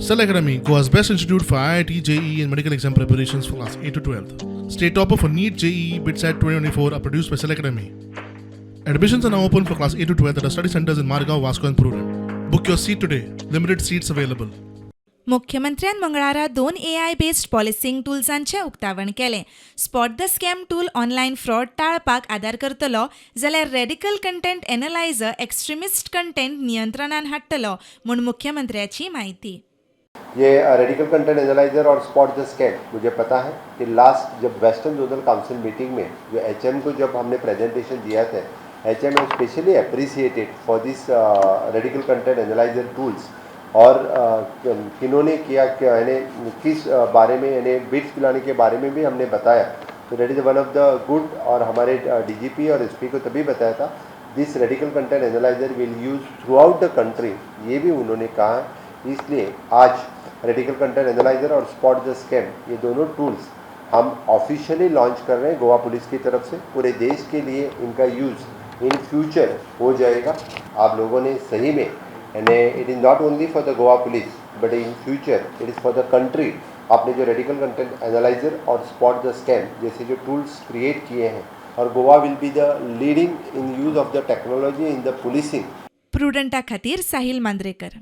Cell Academy, Goa's best institute for IIT, JEE and medical exam preparations for class 8 to 12th. State topper for NEET, JEE, BITSAT 2024 are produced by Cell Academy. Admissions are now open for class 8 to 12th at our study centers in Margao, Vasco and Prudent. Book your seat today. Limited seats available. मुख्यमंत्र्यान मंगळारा 2 AI based policing टुल्सांचें उक्तावण केलें. Spot the scam tool online fraud टाळपाक आदार करतलो जाल्यार radical content analyser extremist content नियंत्रणान हाडटलो म्हूण मुख्यमंत्र्याची माहिती. ये रेडिकल कंटेंट एनालाइजर और स्पॉट द स्कैम, मुझे पता है कि लास्ट जब वेस्टर्न जोनल काउंसिल मीटिंग में जो HM को जब हमने प्रेजेंटेशन दिया था, HM है specially appreciated for this radical content analyser tools. और किन्होंने किया क्या किस बारे में बिट्स पिलाने के बारे में भी हमने बताया. तो that is one of the good. और हमारे DGP और SP को तभी बताया था this radical content analyser will use through out the country, ये भी उन्होंने कहा. इसलिए आज रेडिकल कंटेंट एनालाइजर और स्पॉट द स्कैम ये दोनों टूल्स हम ऑफिशियली लॉन्च कर रहे हैं गोवा पुलिस की तरफ से. पूरे देश के लिए इनका यूज़ इन फ्यूचर हो जाएगा. आप लोगों ने सही में it is not only for the Goa police but in future it is for the country. आपने जो रेडिकल कंटेंट एनालाइजर और स्पॉट द स्कैम जैसे जो टूल्स क्रिएट किए हैं, और Goa will be the leading in use of the technology in the policing. प्रुडंटा खातीर साहिल मांद्रेकर.